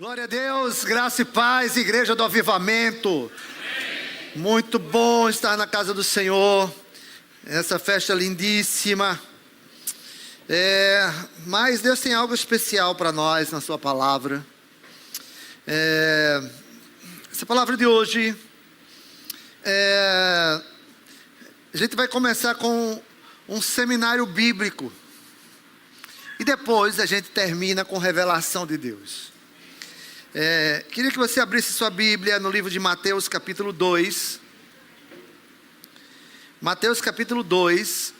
Glória a Deus, graça e paz, Igreja do Avivamento. Amém. Muito bom estar na casa do Senhor, essa festa lindíssima. Mas Deus tem algo especial para nós na sua palavra. Essa palavra de hoje, a gente vai começar com um seminário bíblico. E depois a gente termina com revelação de Deus. Queria que você abrisse sua Bíblia no livro de Mateus capítulo 2. Mateus capítulo 2.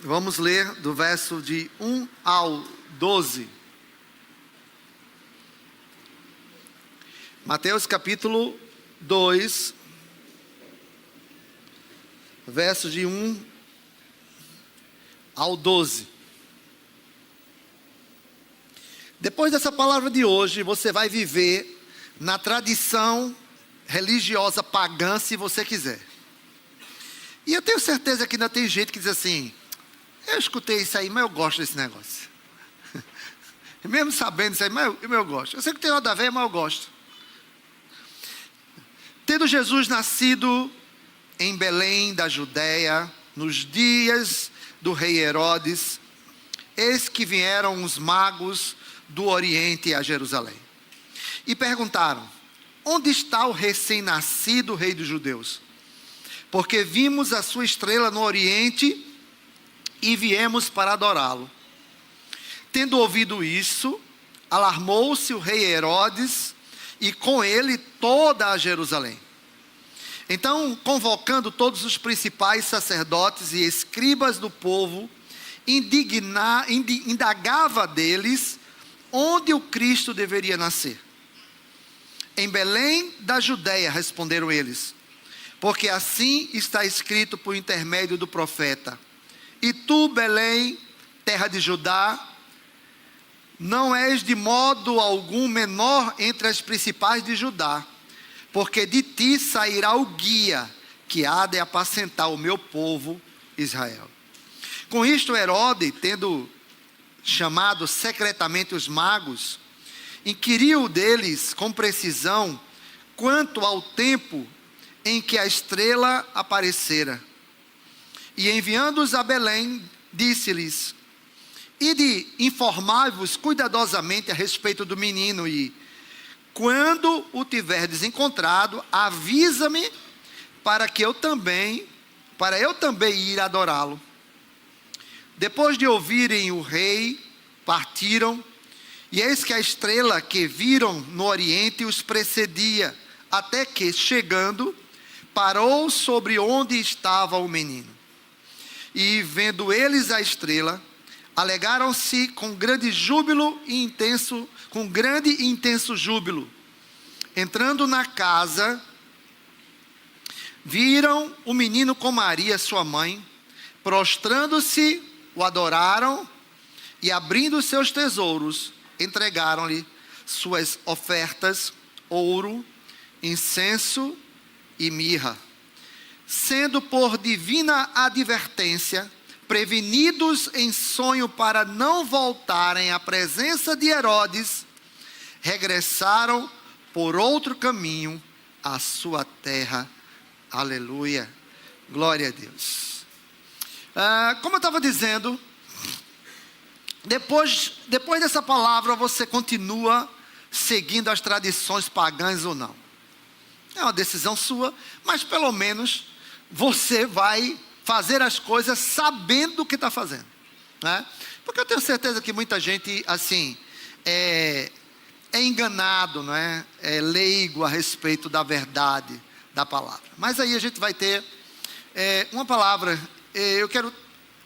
Vamos ler do verso de 1 ao 12. Mateus capítulo 2, verso de 1 ao 12. Depois dessa palavra de hoje, você vai viver na tradição religiosa pagã, se você quiser. E eu tenho certeza que ainda tem gente que diz assim: eu escutei isso aí, mas eu gosto desse negócio. Mesmo sabendo isso aí, mas eu gosto. Eu sei que tem nada a ver, mas eu gosto. Tendo Jesus nascido em Belém da Judéia, nos dias do rei Herodes, eis que vieram os magos do Oriente a Jerusalém e perguntaram: onde está o recém-nascido rei dos judeus? Porque vimos a sua estrela no Oriente e viemos para adorá-lo. Tendo ouvido isso, alarmou-se o rei Herodes e com ele toda a Jerusalém. Então, convocando todos os principais sacerdotes e escribas do povo, indagava deles onde o Cristo deveria nascer. Em Belém da Judéia, responderam eles, porque assim está escrito por intermédio do profeta: e tu, Belém, terra de Judá, não és de modo algum menor entre as principais de Judá, porque de ti sairá o guia que há de apacentar o meu povo Israel. Com isto, Herodes, tendo chamado secretamente os magos, inquiriu deles com precisão quanto ao tempo em que a estrela aparecera. E enviando-os a Belém, disse-lhes: ide, informai-vos cuidadosamente a respeito do menino, e quando o tiverdes encontrado, avisa-me para eu também ir adorá-lo. Depois de ouvirem o rei, partiram, e eis que a estrela que viram no Oriente os precedia, até que, chegando, parou sobre onde estava o menino. E vendo eles a estrela, alegraram-se com grande e intenso júbilo. Entrando na casa, viram o menino com Maria, sua mãe, prostrando-se, o adoraram, e abrindo seus tesouros, entregaram-lhe suas ofertas: ouro, incenso e mirra. Sendo por divina advertência prevenidos em sonho para não voltarem à presença de Herodes, regressaram por outro caminho à sua terra. Aleluia, glória a Deus. Como eu estava dizendo, depois dessa palavra, você continua seguindo as tradições pagãs ou não? É uma decisão sua, mas pelo menos você vai fazer as coisas sabendo o que está fazendo, né? Porque eu tenho certeza que muita gente assim é enganado, não é? É leigo a respeito da verdade da palavra. Mas aí a gente vai ter uma palavra. Eu quero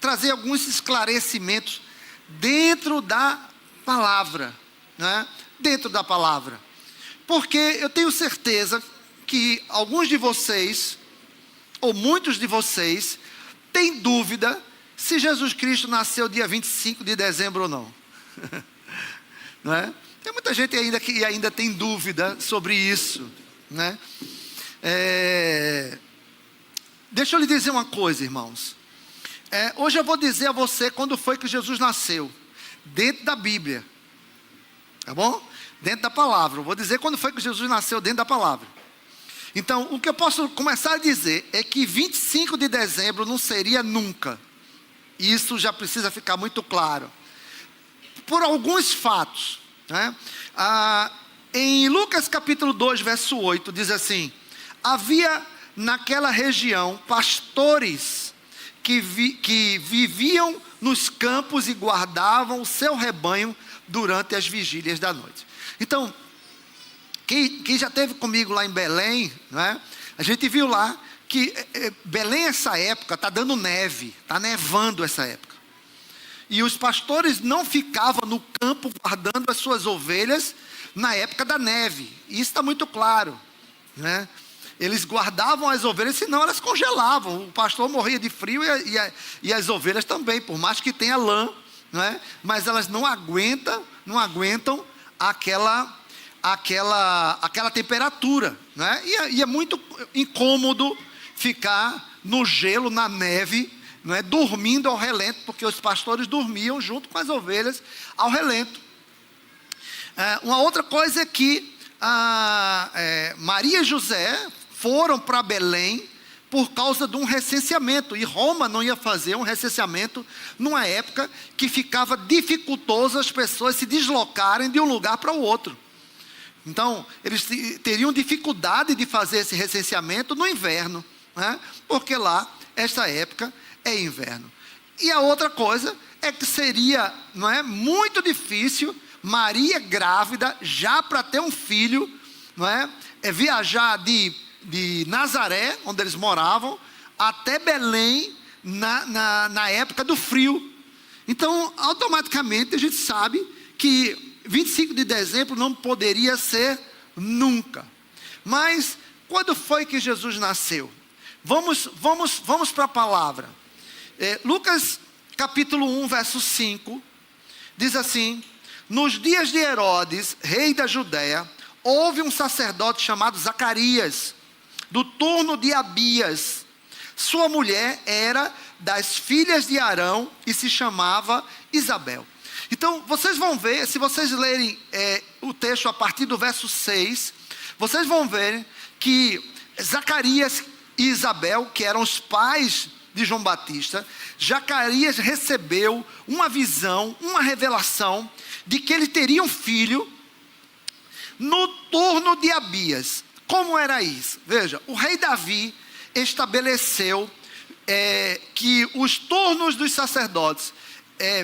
trazer alguns esclarecimentos dentro da palavra, né? Dentro da palavra, porque eu tenho certeza que alguns de vocês, ou muitos de vocês, têm dúvida se Jesus Cristo nasceu dia 25 de dezembro ou não. Não é? Tem muita gente ainda que ainda tem dúvida sobre isso, né? Deixa eu lhe dizer uma coisa, irmãos. Hoje eu vou dizer a você quando foi que Jesus nasceu, dentro da Bíblia, tá bom? Dentro da palavra. Eu vou dizer quando foi que Jesus nasceu dentro da palavra. Então, o que eu posso começar a dizer é que 25 de dezembro não seria nunca. Isso já precisa ficar muito claro. Por alguns fatos, né? Em Lucas capítulo 2, verso 8, diz assim: havia naquela região pastores que viviam nos campos e guardavam o seu rebanho durante as vigílias da noite. Então, quem já esteve comigo lá em Belém, né? A gente viu lá que Belém essa época está dando neve, está nevando essa época. E os pastores não ficavam no campo guardando as suas ovelhas na época da neve. Isso está muito claro, né? Eles guardavam as ovelhas, senão elas congelavam. O pastor morria de frio e as ovelhas também, por mais que tenha lã, né? Mas elas não aguentam aquela temperatura, né? E é muito incômodo ficar no gelo, na neve, não é? Dormindo ao relento, porque os pastores dormiam junto com as ovelhas ao relento. Uma outra coisa é que Maria e José foram para Belém por causa de um recenseamento, e Roma não ia fazer um recenseamento numa época que ficava dificultoso as pessoas se deslocarem de um lugar para o outro. Então, eles teriam dificuldade de fazer esse recenseamento no inverno, né? Porque lá, esta época, é inverno. E a outra coisa é que seria, não é, muito difícil Maria grávida, já para ter um filho, não é, viajar de Nazaré, onde eles moravam, até Belém, na época do frio. Então, automaticamente, a gente sabe que 25 de dezembro não poderia ser nunca. Mas, quando foi que Jesus nasceu? Vamos para a palavra. Lucas capítulo 1, verso 5, diz assim: nos dias de Herodes, rei da Judéia, houve um sacerdote chamado Zacarias, do turno de Abias. Sua mulher era das filhas de Arão e se chamava Isabel. Então, vocês vão ver, se vocês lerem o texto a partir do verso 6, vocês vão ver que Zacarias e Isabel, que eram os pais de João Batista, Zacarias recebeu uma visão, uma revelação, de que ele teria um filho no turno de Abias. Como era isso? Veja, o rei Davi estabeleceu que os turnos dos sacerdotes,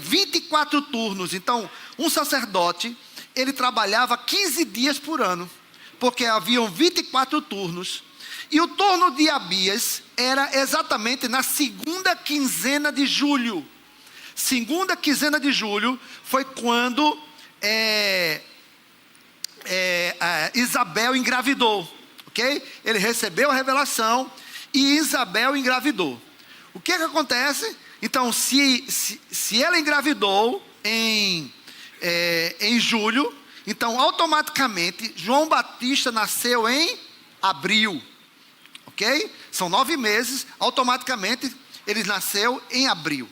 24 turnos, então um sacerdote, ele trabalhava 15 dias por ano, porque haviam 24 turnos, e o turno de Abias era exatamente na segunda quinzena de julho. Segunda quinzena de julho foi quando Isabel engravidou, ok? Ele recebeu a revelação e Isabel engravidou. O que acontece? Então, se ela engravidou em julho, então automaticamente João Batista nasceu em abril, ok? São 9 meses, automaticamente ele nasceu em abril.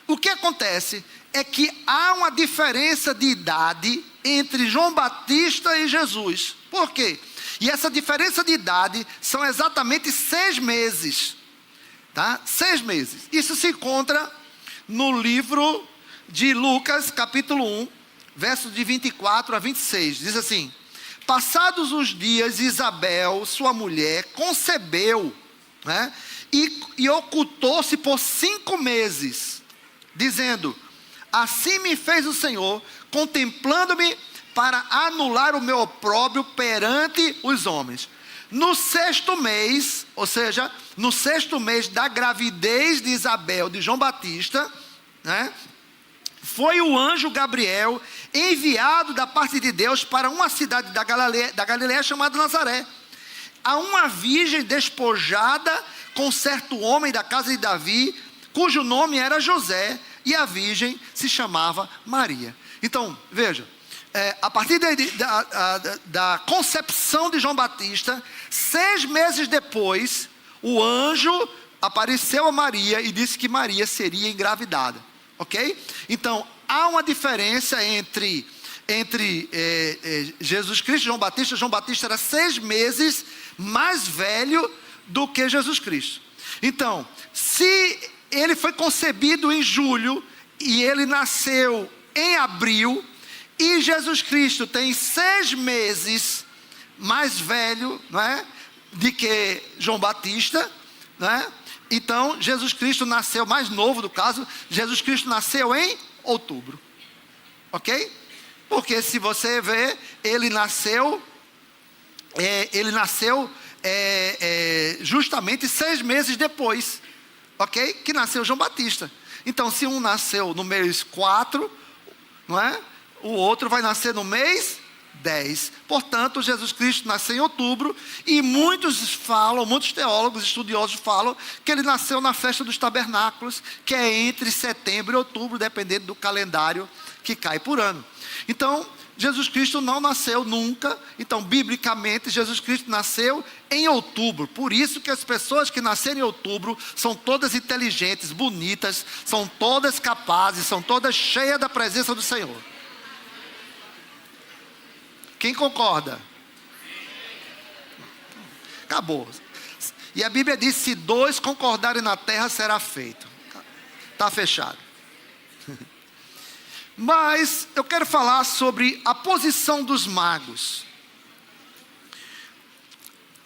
O que acontece é que há uma diferença de idade entre João Batista e Jesus. Por quê? E essa diferença de idade são exatamente 6 meses. Tá? 6 meses. Isso se encontra no livro de Lucas, capítulo 1, versos de 24 a 26. Diz assim: passados os dias, Isabel, sua mulher, concebeu, né? E ocultou-se por 5 meses, dizendo: assim me fez o Senhor, contemplando-me para anular o meu opróbrio perante os homens. No 6º mês, ou seja, no 6º mês da gravidez de Isabel, de João Batista, né, foi o anjo Gabriel enviado da parte de Deus para uma cidade da Galileia chamada Nazaré, a uma virgem despojada com certo homem da casa de Davi, cujo nome era José, e a virgem se chamava Maria. Então, veja, a partir da concepção de João Batista, 6 meses depois, o anjo apareceu a Maria e disse que Maria seria engravidada, ok? Então, há uma diferença entre entre Jesus Cristo e João Batista. João Batista era 6 meses mais velho do que Jesus Cristo. Então, se ele foi concebido em julho e ele nasceu em abril, e Jesus Cristo tem 6 meses mais velho, não é, de que João Batista, não é? Então, Jesus Cristo nasceu, mais novo do caso, Jesus Cristo nasceu em outubro, ok? Porque se você ver, ele nasceu justamente 6 meses depois, ok? Que nasceu João Batista. Então, se um nasceu no mês 4, não é? O outro vai nascer no mês 10. Portanto, Jesus Cristo nasceu em outubro, e muitos teólogos, estudiosos falam que ele nasceu na festa dos tabernáculos, que é entre setembro e outubro, dependendo do calendário que cai por ano. Então, Jesus Cristo não nasceu nunca. Então, biblicamente, Jesus Cristo nasceu em outubro. Por isso que as pessoas que nasceram em outubro são todas inteligentes, bonitas, são todas capazes, são todas cheias da presença do Senhor. Quem concorda? Acabou. E a Bíblia diz: se 2 concordarem na terra, será feito. Está fechado. Mas eu quero falar sobre a posição dos magos.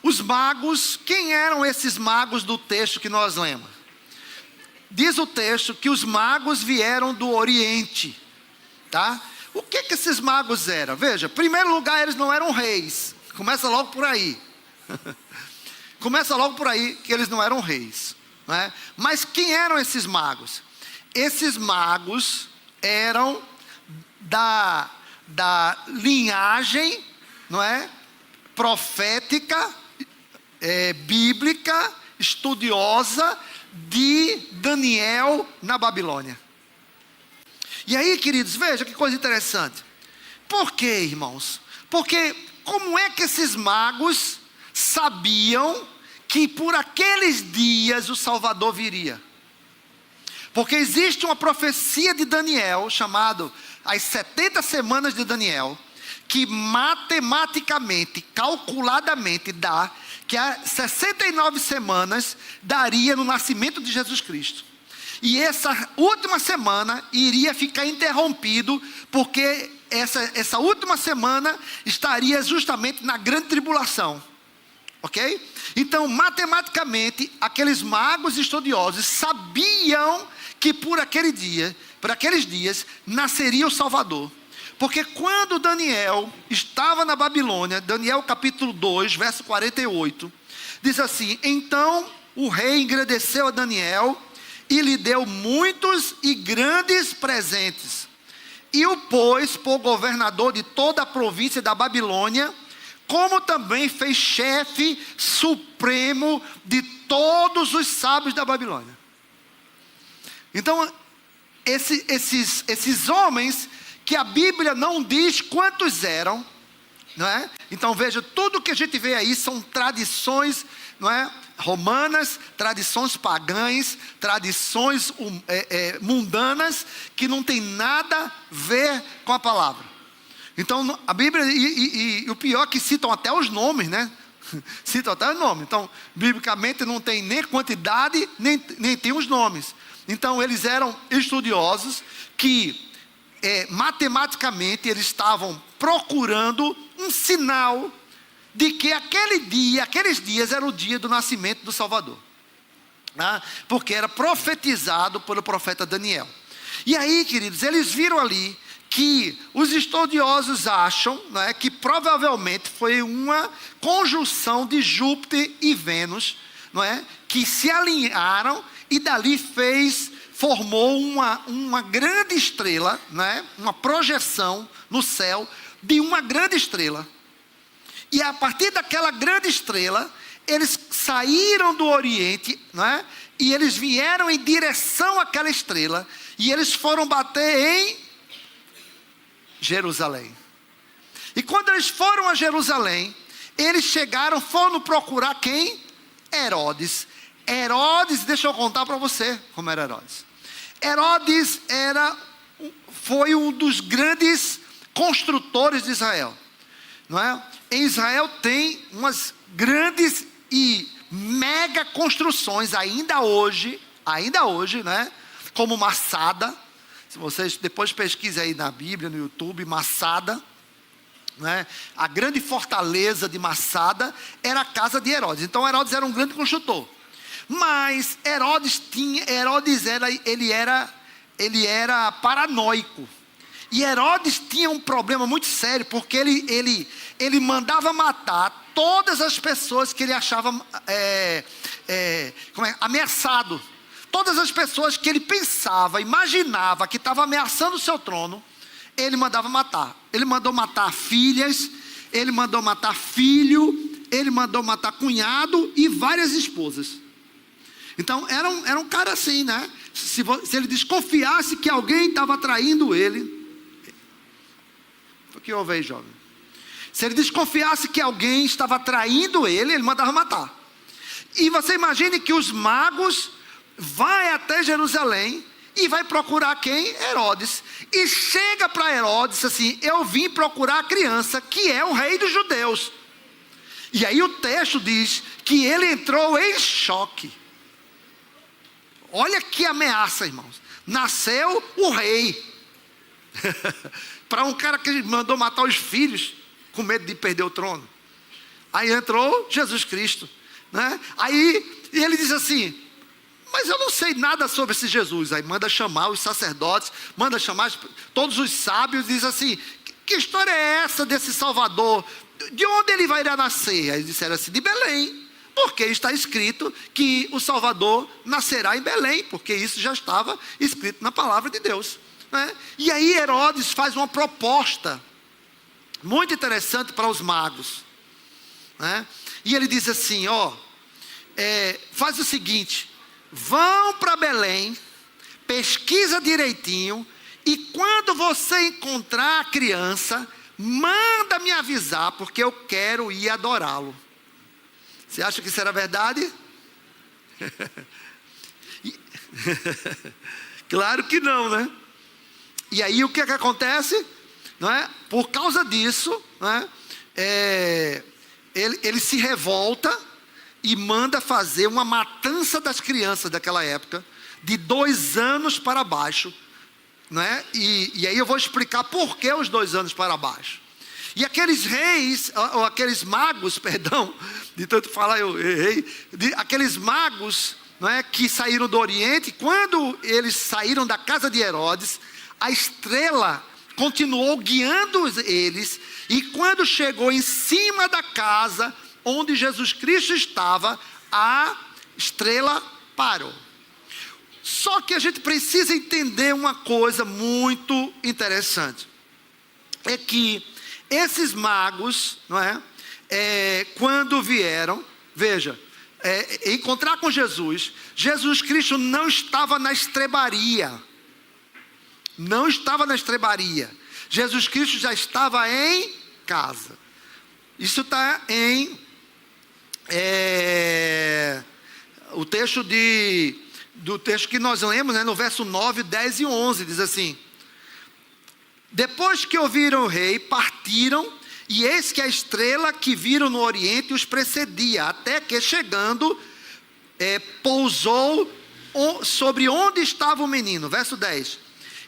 Os magos, quem eram esses magos do texto que nós lemos? Diz o texto que os magos vieram do Oriente, tá? O que esses magos eram? Veja, em primeiro lugar, eles não eram reis. Começa logo por aí. Começa logo por aí que eles não eram reis, né? Mas quem eram esses magos? Esses magos eram da linhagem, não é, profética, bíblica, estudiosa de Daniel na Babilônia. E aí, queridos, veja que coisa interessante. Por quê, irmãos? Porque como é que esses magos sabiam que por aqueles dias o Salvador viria? Porque existe uma profecia de Daniel, chamado as 70 semanas de Daniel, que matematicamente, calculadamente dá que as 69 semanas daria no nascimento de Jesus Cristo. E essa última semana iria ficar interrompido, porque essa última semana estaria justamente na grande tribulação. Ok? Então, matematicamente, aqueles magos estudiosos sabiam que por aqueles dias, nasceria o Salvador. Porque quando Daniel estava na Babilônia, Daniel capítulo 2, verso 48, diz assim: então o rei engrandeceu a Daniel e lhe deu muitos e grandes presentes, e o pôs por governador de toda a província da Babilônia, como também fez chefe supremo de todos os sábios da Babilônia. Então, esses homens, que a Bíblia não diz quantos eram, não é? Então veja, tudo que a gente vê aí são tradições, não é, romanas, tradições pagãs, tradições mundanas, que não tem nada a ver com a palavra. Então a Bíblia, e o pior é que citam até os nomes, né? Citam até os nomes. Então, biblicamente não tem nem quantidade, nem tem os nomes. Então eles eram estudiosos que matematicamente eles estavam procurando um sinal de que aqueles dias era o dia do nascimento do Salvador, né? Porque era profetizado pelo profeta Daniel. E aí, queridos, eles viram ali que os estudiosos acham, né, que provavelmente foi uma conjunção de Júpiter e Vênus, não é, que se alinharam e dali formou uma grande estrela, né? Uma projeção no céu de uma grande estrela. E a partir daquela grande estrela, eles saíram do Oriente, né? E eles vieram em direção àquela estrela, e eles foram bater em Jerusalém. E quando eles foram a Jerusalém, eles foram procurar quem? Herodes. Herodes, deixa eu contar para você como era Herodes. Herodes foi um dos grandes construtores de Israel, não é? Em Israel tem umas grandes e mega construções ainda hoje, né? Como Massada. Se vocês depois pesquisem aí na Bíblia, no YouTube, Massada, né? A grande fortaleza de Massada era a casa de Herodes. Então Herodes era um grande construtor. Mas Herodes era paranoico. E Herodes tinha um problema muito sério, porque ele mandava matar todas as pessoas que ele achava ameaçado. Todas as pessoas que ele pensava, imaginava que estava ameaçando o seu trono, ele mandava matar. Ele mandou matar filhas, ele mandou matar filho, ele mandou matar cunhado e várias esposas. Então era um cara assim, né? Se ele desconfiasse que alguém estava traindo ele, o que houve aí, jovem? Se ele desconfiasse que alguém estava traindo ele mandava matar. E você imagine que os magos vai até Jerusalém e vai procurar quem? Herodes. E chega para Herodes assim: eu vim procurar a criança que é o rei dos judeus. E aí o texto diz que ele entrou em choque. Olha que ameaça, irmãos. Nasceu o rei. Para um cara que mandou matar os filhos com medo de perder o trono. Aí entrou Jesus Cristo, né? Aí ele diz assim: mas eu não sei nada sobre esse Jesus. Aí manda chamar os sacerdotes, manda chamar todos os sábios, diz assim: que história é essa desse Salvador? De onde ele vai ir nascer? Aí disseram assim: de Belém. Porque está escrito que o Salvador nascerá em Belém, porque isso já estava escrito na palavra de Deus, né? E aí Herodes faz uma proposta muito interessante para os magos, né? E ele diz assim: faz o seguinte, vão para Belém, pesquisa direitinho, e quando você encontrar a criança, manda me avisar, porque eu quero ir adorá-lo. Você acha que isso era verdade? Claro que não, né? E aí o que é que acontece? Não é? Por causa disso, não é? Ele se revolta e manda fazer uma matança das crianças daquela época, de 2 anos para baixo, não é? E aí eu vou explicar por que os 2 anos para baixo. E aqueles reis, ou aqueles magos, perdão, de tanto falar eu errei, aqueles magos, não é, que saíram do Oriente, quando eles saíram da casa de Herodes, a estrela continuou guiando eles, e quando chegou em cima da casa onde Jesus Cristo estava, a estrela parou. Só que a gente precisa entender uma coisa muito interessante, é que esses magos, não é? Quando vieram, veja, encontrar com Jesus, Jesus Cristo não estava na estrebaria. Não estava na estrebaria. Jesus Cristo já estava em casa. Isso está em o texto do texto que nós lemos, né, no verso 9, 10 e 11, diz assim: depois que ouviram o rei, partiram, e eis que a estrela que viram no oriente os precedia, até que chegando, pousou sobre onde estava o menino. Verso 10.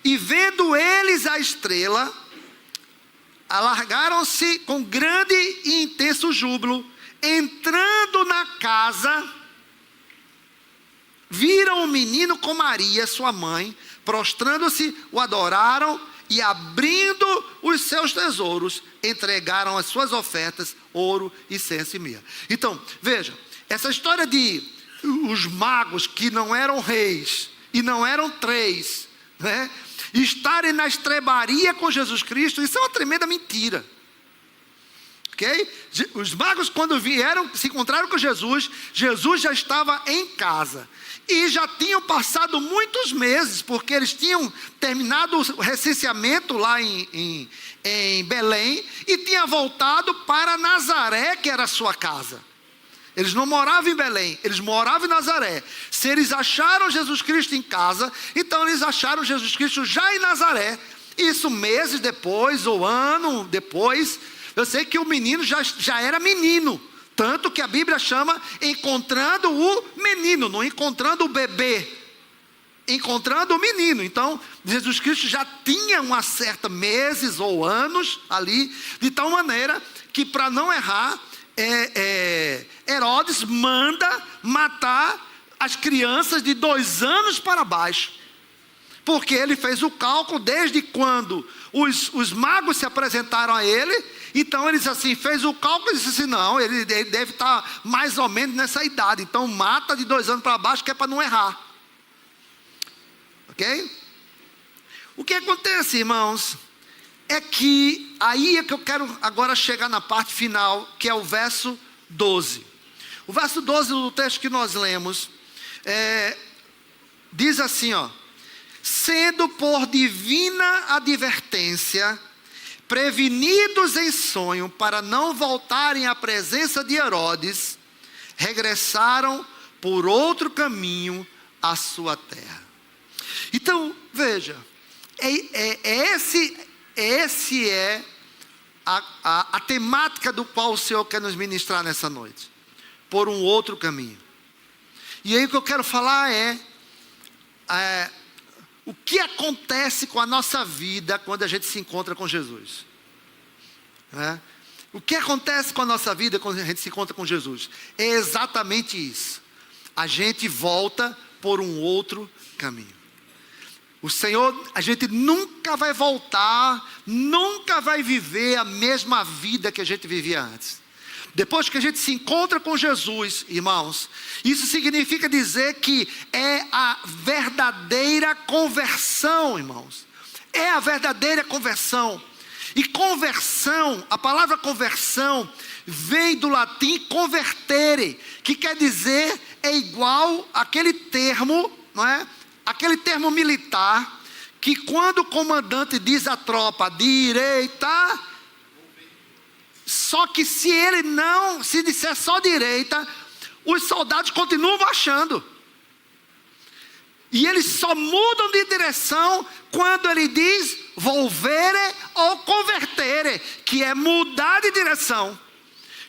E vendo eles a estrela, alargaram-se com grande e intenso júbilo, entrando na casa, viram o menino com Maria, sua mãe, prostrando-se, o adoraram, e abrindo os seus tesouros, entregaram as suas ofertas, ouro, incenso e mirra. Então, veja, essa história de os magos que não eram reis, e não eram 3, né, estarem na estrebaria com Jesus Cristo, isso é uma tremenda mentira. Ok? Os magos, quando vieram, se encontraram com Jesus, Jesus já estava em casa. E já tinham passado muitos meses, porque eles tinham terminado o recenseamento lá em Belém, e tinha voltado para Nazaré, que era a sua casa. Eles não moravam em Belém, eles moravam em Nazaré. Se eles acharam Jesus Cristo em casa, então eles acharam Jesus Cristo já em Nazaré, Isso meses depois, ou ano depois. Eu sei que o menino já era menino. Tanto que a Bíblia chama encontrando o menino, não encontrando o bebê. Encontrando o menino. Então, Jesus Cristo já tinha uma certa meses ou anos ali, de tal maneira que, para não errar, Herodes manda matar as crianças de 2 anos para baixo. Porque ele fez o cálculo desde quando os magos se apresentaram a ele. Então ele disse assim, fez o cálculo e disse assim, não, ele deve estar mais ou menos nessa idade. Então mata de 2 anos para baixo, que é para não errar. Ok? O que acontece, irmãos, é que aí é que eu quero agora chegar na parte final, que é o verso 12. O verso 12 do texto que nós lemos, diz assim, ó: sendo por divina advertência, prevenidos em sonho, para não voltarem à presença de Herodes, regressaram por outro caminho à sua terra. Então, veja, esse é a temática do qual o Senhor quer nos ministrar nessa noite. Por um outro caminho. E aí o que eu quero falar o que acontece com a nossa vida quando a gente se encontra com Jesus. O que acontece com a nossa vida quando a gente se encontra com Jesus? É exatamente isso. A gente volta por um outro caminho. O Senhor, a gente nunca vai voltar, nunca vai viver a mesma vida que a gente vivia antes. Depois que a gente se encontra com Jesus, irmãos, isso significa dizer que é a verdadeira conversão, irmãos. É a verdadeira conversão. E conversão, a palavra conversão vem do latim convertere, que quer dizer, é igual àquele termo, não é? Aquele termo militar, que quando o comandante diz à tropa, direita, só que se disser só direita, os soldados continuam marchando. E eles só mudam de direção quando ele diz volvere ou convertere, que é mudar de direção.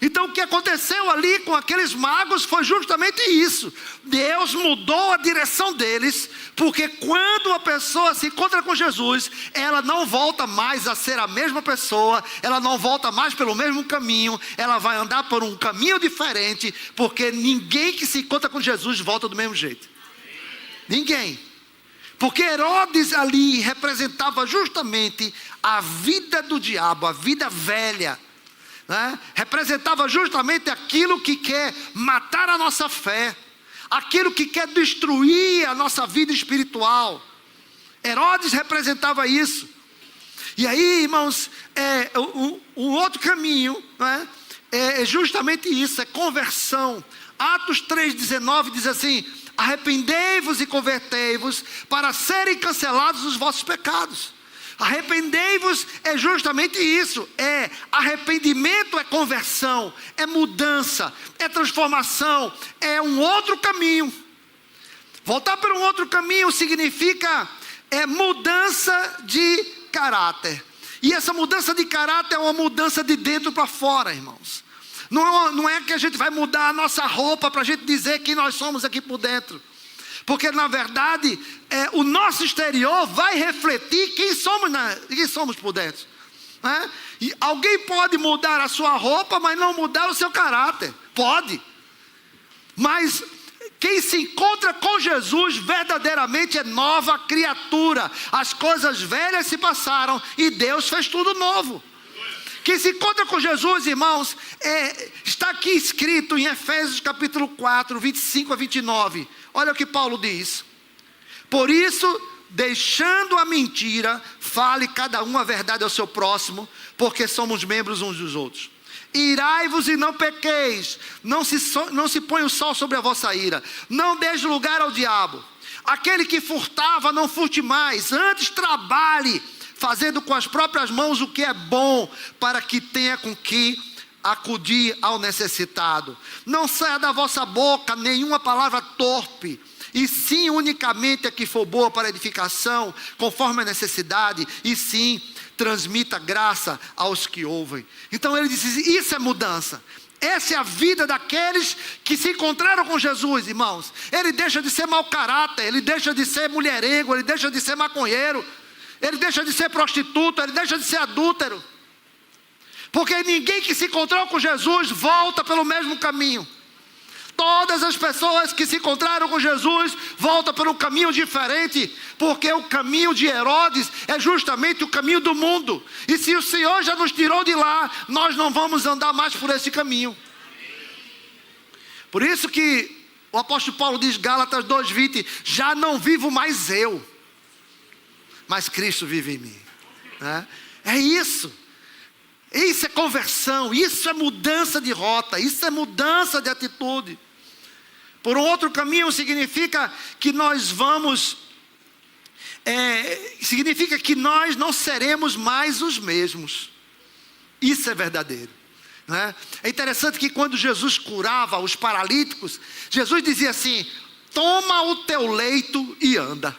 Então o que aconteceu ali com aqueles magos foi justamente isso. Deus mudou a direção deles, porque quando a pessoa se encontra com Jesus, ela não volta mais a ser a mesma pessoa, ela não volta mais pelo mesmo caminho, ela vai andar por um caminho diferente, porque ninguém que se encontra com Jesus volta do mesmo jeito. Ninguém. Porque Herodes ali representava justamente a vida do diabo, a vida velha. Representava justamente aquilo que quer matar a nossa fé, aquilo que quer destruir a nossa vida espiritual. Herodes representava isso. E aí, irmãos, o outro caminho é justamente isso, é conversão. Atos 3,19 diz assim: arrependei-vos e convertei-vos para serem cancelados os vossos pecados. Arrependei-vos é justamente isso, arrependimento, é conversão, é mudança, é transformação, é um outro caminho. Voltar para um outro caminho significa mudança de caráter. E essa mudança de caráter é uma mudança de dentro para fora, irmãos. Não é que a gente vai mudar a nossa roupa para a gente dizer que nós somos aqui por dentro. Porque na verdade, o nosso exterior vai refletir quem somos por dentro. E alguém pode mudar a sua roupa, mas não mudar o seu caráter. Pode. Mas quem se encontra com Jesus verdadeiramente é nova criatura. As coisas velhas se passaram e Deus fez tudo novo. Quem se encontra com Jesus, irmãos, está aqui escrito em Efésios capítulo 4, 25 a 29. Olha o que Paulo diz: por isso, deixando a mentira, fale cada um a verdade ao seu próximo, porque somos membros uns dos outros. Irai-vos e não pequeis, não se põe o sol sobre a vossa ira, não deis lugar ao diabo. Aquele que furtava, não furte mais, antes trabalhe, fazendo com as próprias mãos o que é bom, para que tenha com que acudir ao necessitado. Não saia da vossa boca nenhuma palavra torpe, e sim unicamente a que for boa para edificação, conforme a necessidade, e sim transmita graça aos que ouvem. Então ele diz, isso é mudança. Essa é a vida daqueles que se encontraram com Jesus, irmãos. Ele deixa de ser mau caráter, ele deixa de ser mulherengo, ele deixa de ser maconheiro, ele deixa de ser prostituta, ele deixa de ser adúltero. Porque ninguém que se encontrou com Jesus volta pelo mesmo caminho. Todas as pessoas que se encontraram com Jesus voltam por um caminho diferente, porque o caminho de Herodes é justamente o caminho do mundo. E se o Senhor já nos tirou de lá, nós não vamos andar mais por esse caminho. Por isso que o apóstolo Paulo diz, Gálatas 2:20, já não vivo mais eu, mas Cristo vive em mim. É isso. Isso é conversão, isso é mudança de rota, isso é mudança de atitude. Por um outro caminho significa que nós vamos, significa que nós não seremos mais os mesmos. Isso é verdadeiro. É interessante que quando Jesus curava os paralíticos, Jesus dizia assim, toma o teu leito e anda.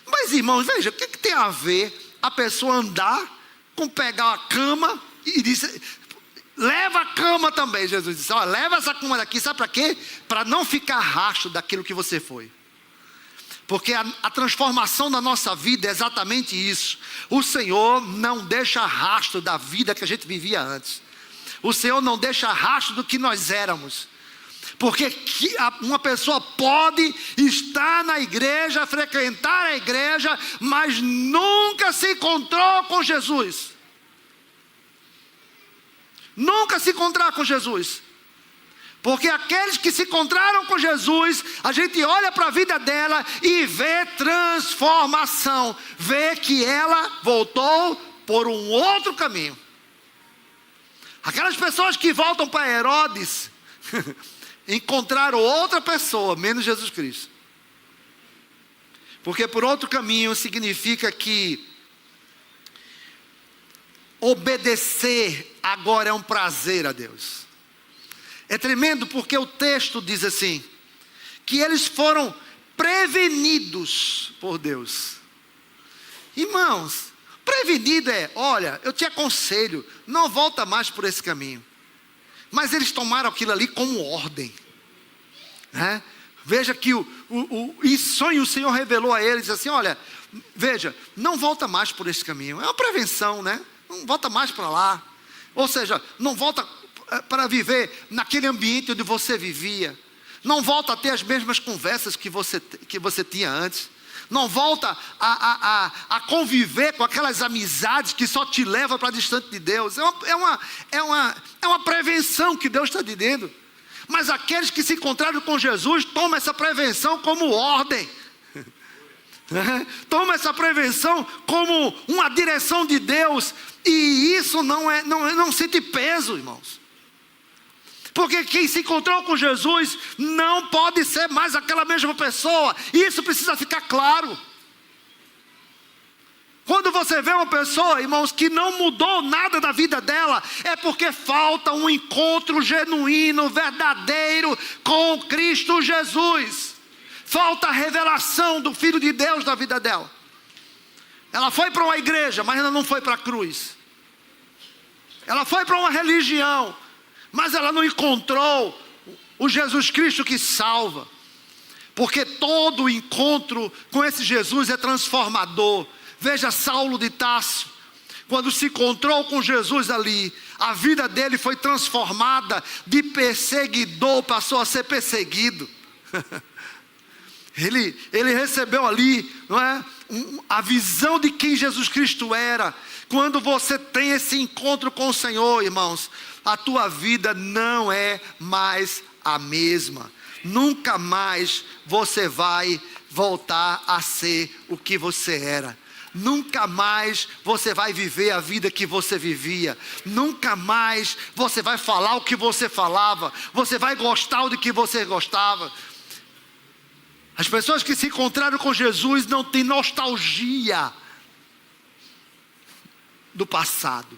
Mas irmãos, veja, o que tem a ver a pessoa andar com pegar a cama e dizer... Leva a cama também, Jesus disse, leva essa cama daqui, sabe para quê? Para não ficar rastro daquilo que você foi. Porque a transformação da nossa vida é exatamente isso. O Senhor não deixa rastro da vida que a gente vivia antes. O Senhor não deixa rastro do que nós éramos. Porque uma pessoa pode estar na igreja, frequentar a igreja, mas nunca se encontrou com Jesus. Nunca se encontrar com Jesus. Porque aqueles que se encontraram com Jesus, a gente olha para a vida dela e vê transformação. Vê que ela voltou por um outro caminho. Aquelas pessoas que voltam para Herodes, encontraram outra pessoa, menos Jesus Cristo. Porque por outro caminho significa que obedecer agora é um prazer a Deus. É tremendo porque o texto diz assim, que eles foram prevenidos por Deus. Irmãos, prevenido olha, eu te aconselho, não volta mais por esse caminho. Mas eles tomaram aquilo ali como ordem. Veja que em sonho o Senhor revelou a eles assim, olha, veja, não volta mais por esse caminho. É uma prevenção, Não volta mais para lá. Ou seja, não volta para viver naquele ambiente onde você vivia. Não volta a ter as mesmas conversas que você tinha antes. Não volta a conviver com aquelas amizades que só te levam para distante de Deus. É uma prevenção que Deus está dizendo. Mas aqueles que se encontraram com Jesus tomam essa prevenção como ordem. Toma essa prevenção como uma direção de Deus. E isso não sente peso, irmãos. Porque quem se encontrou com Jesus não pode ser mais aquela mesma pessoa. Isso precisa ficar claro. Quando você vê uma pessoa, irmãos, que não mudou nada da vida dela, é porque falta um encontro genuíno, verdadeiro com Cristo Jesus. Falta a revelação do Filho de Deus na vida dela. Ela foi para uma igreja, mas ela não foi para a cruz. Ela foi para uma religião, mas ela não encontrou o Jesus Cristo que salva. Porque todo encontro com esse Jesus é transformador. Veja Saulo de Tarso, quando se encontrou com Jesus ali, a vida dele foi transformada, de perseguidor passou a ser perseguido. Ele recebeu ali, a visão de quem Jesus Cristo era. Quando você tem esse encontro com o Senhor, irmãos, a tua vida não é mais a mesma. Nunca mais você vai voltar a ser o que você era. Nunca mais você vai viver a vida que você vivia. Nunca mais você vai falar o que você falava. Você vai gostar do que você gostava. As pessoas que se encontraram com Jesus não têm nostalgia do passado.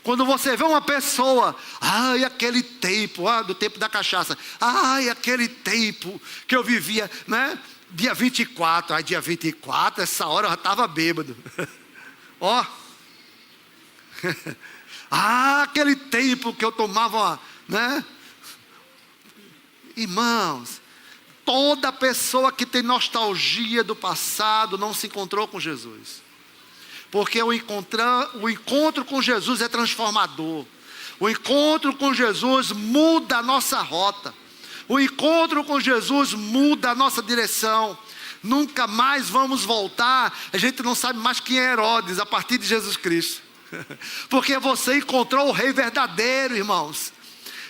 Quando você vê uma pessoa, ai, aquele tempo, do tempo da cachaça, ai, aquele tempo que eu vivia, né? Dia 24, dia 24, essa hora eu já estava bêbado. Ó. Aquele tempo que eu tomava, né? Irmãos, toda pessoa que tem nostalgia do passado não se encontrou com Jesus. Porque o encontro com Jesus é transformador. O encontro com Jesus muda a nossa rota. O encontro com Jesus muda a nossa direção. Nunca mais vamos voltar. A gente não sabe mais quem é Herodes a partir de Jesus Cristo. Porque você encontrou o rei verdadeiro, irmãos.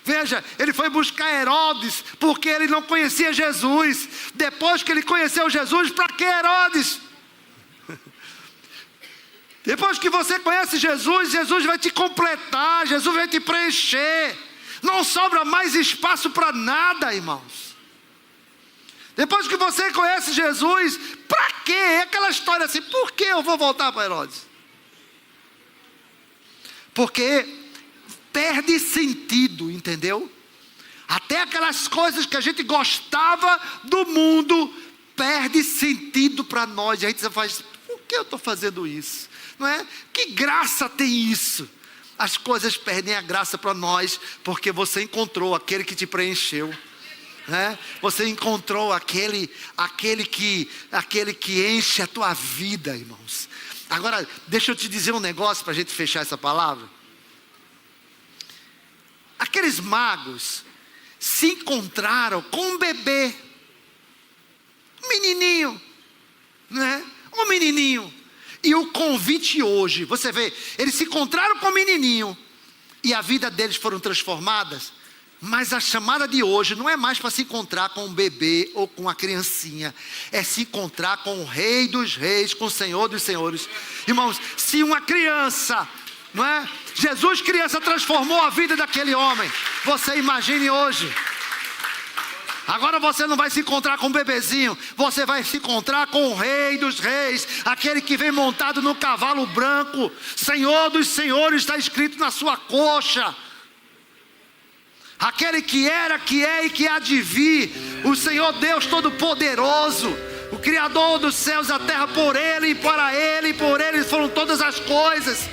Veja, ele foi buscar Herodes porque ele não conhecia Jesus. Depois que ele conheceu Jesus, para que Herodes? Depois que você conhece Jesus, Jesus vai te completar, Jesus vai te preencher. Não sobra mais espaço para nada, irmãos. Depois que você conhece Jesus, para quê? É aquela história assim, por que eu vou voltar para Herodes? Porque perde sentido, entendeu? Até aquelas coisas que a gente gostava do mundo, perde sentido para nós. E a gente faz, por que eu estou fazendo isso? Não é? Que graça tem isso? As coisas perdem a graça para nós, porque você encontrou aquele que te preencheu, né? Você encontrou aquele que enche a tua vida, irmãos. Agora, deixa eu te dizer um negócio para a gente fechar essa palavra. Aqueles magos se encontraram com um bebê, um menininho, né? Um menininho. E o convite hoje, você vê, eles se encontraram com o menininho e a vida deles foram transformadas. Mas a chamada de hoje não é mais para se encontrar com um bebê ou com uma criancinha. É se encontrar com o Rei dos Reis, com o Senhor dos Senhores. Irmãos, se uma criança, não é? Jesus criança transformou a vida daquele homem. Você imagine hoje. Agora você não vai se encontrar com um bebezinho. Você vai se encontrar com o Rei dos Reis. Aquele que vem montado no cavalo branco. Senhor dos Senhores está escrito na sua coxa. Aquele que era, que é e que há de vir. O Senhor Deus Todo-Poderoso. O Criador dos céus e da terra. Por Ele e por Ele foram todas as coisas.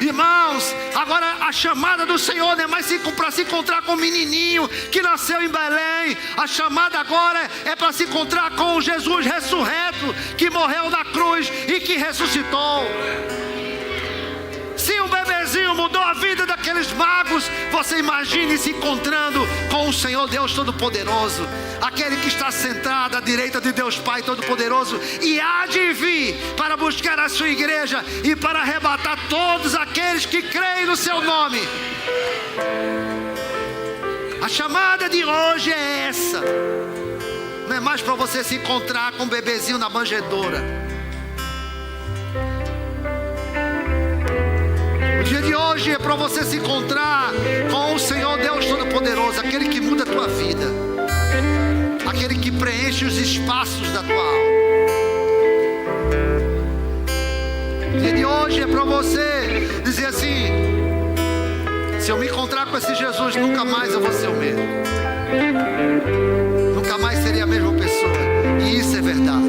Irmãos, agora a chamada do Senhor não é mais para se encontrar com o menininho que nasceu em Belém. A chamada agora é para se encontrar com o Jesus ressurreto, que morreu na cruz e que ressuscitou. Se um bebezinho mudou a vida daqueles magos, você imagine se encontrando com o Senhor Deus Todo-Poderoso, aquele que está sentado à direita de Deus Pai Todo-Poderoso e há de vir para buscar a sua igreja e para arrebatar todos aqueles que creem no seu nome. A chamada de hoje é essa. Não é mais para você se encontrar com um bebezinho na manjedoura. O dia de hoje é para você se encontrar com o Senhor Deus Todo-Poderoso, aquele que muda a tua vida, aquele que preenche os espaços da tua alma. O dia de hoje é para você dizer assim: se eu me encontrar com esse Jesus, nunca mais eu vou ser o mesmo, nunca mais seria a mesma pessoa. E isso é verdade.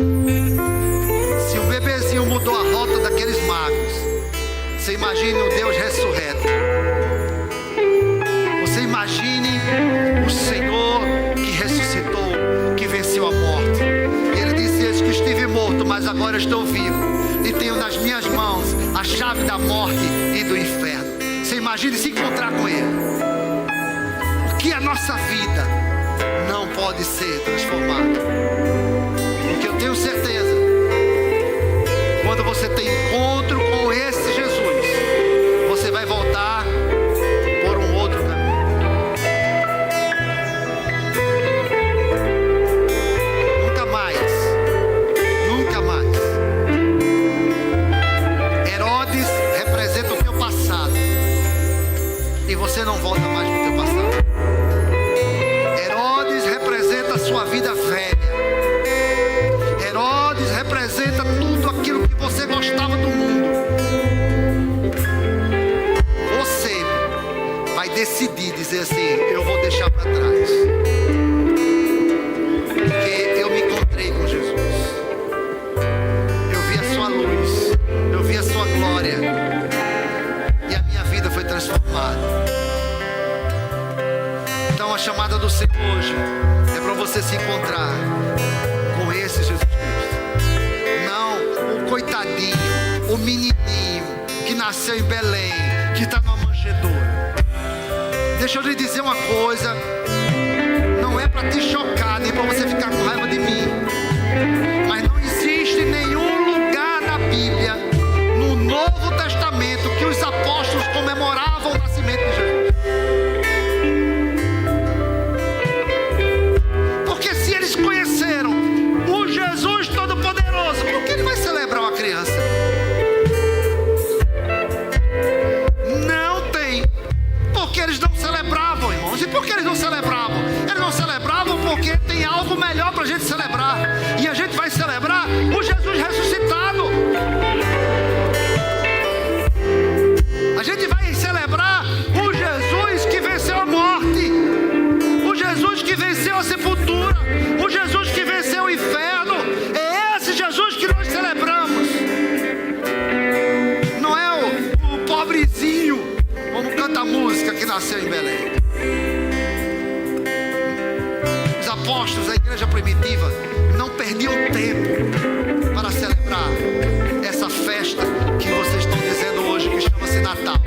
Se um bebezinho mudou a rota daqueles magos, você imagine o Deus ressurreto. Você imagine o Senhor que ressuscitou, que venceu a morte. Ele disse: eis que estive morto, mas agora estou vivo, e tenho nas minhas mãos a chave da morte e do inferno. Você imagine se encontrar com Ele. Porque a nossa vida não pode ser transformada. Porque eu tenho certeza, quando você tem encontro com esse Jesus, você vai voltar por um outro caminho. Nunca mais. Nunca mais. Herodes representa o teu passado. E você não volta mais para o teu passado. Herodes representa a sua vida velha. Herodes representa tudo aquilo que você gostava do mundo. Você e dizer assim: eu vou deixar para trás, porque eu me encontrei com Jesus, eu vi a sua luz, eu vi a sua glória, e a minha vida foi transformada. Então a chamada do Senhor hoje é para você se encontrar com esse Jesus Cristo, não o coitadinho, o menininho que nasceu em Belém, que está numa manjedoura. Deixa eu lhe dizer uma coisa, não é para te chocar, nem para você ficar com raiva de mim, mas não existe nenhum lugar na Bíblia, no Novo Testamento, que os apóstolos comemoravam o nascimento de Jesus. Porque se eles conheceram o Jesus Todo-Poderoso, por que ele vai celebrar uma criança? Não tem. Porque eles não celebravam, irmãos. E por que eles não celebravam? Eles não celebravam porque tem algo melhor para a gente celebrar. E a gente vai celebrar o Jesus ressuscitado. A gente vai celebrar o Jesus que venceu a morte, o Jesus que venceu a sepultura, o Jesus que venceu o inferno. É esse Jesus que nós celebramos. Não é o pobrezinho, como canta a música, que nasceu em Belém. Os apóstolos da igreja primitiva não perdiam tempo para celebrar essa festa que vocês estão dizendo hoje, que chama-se Natal.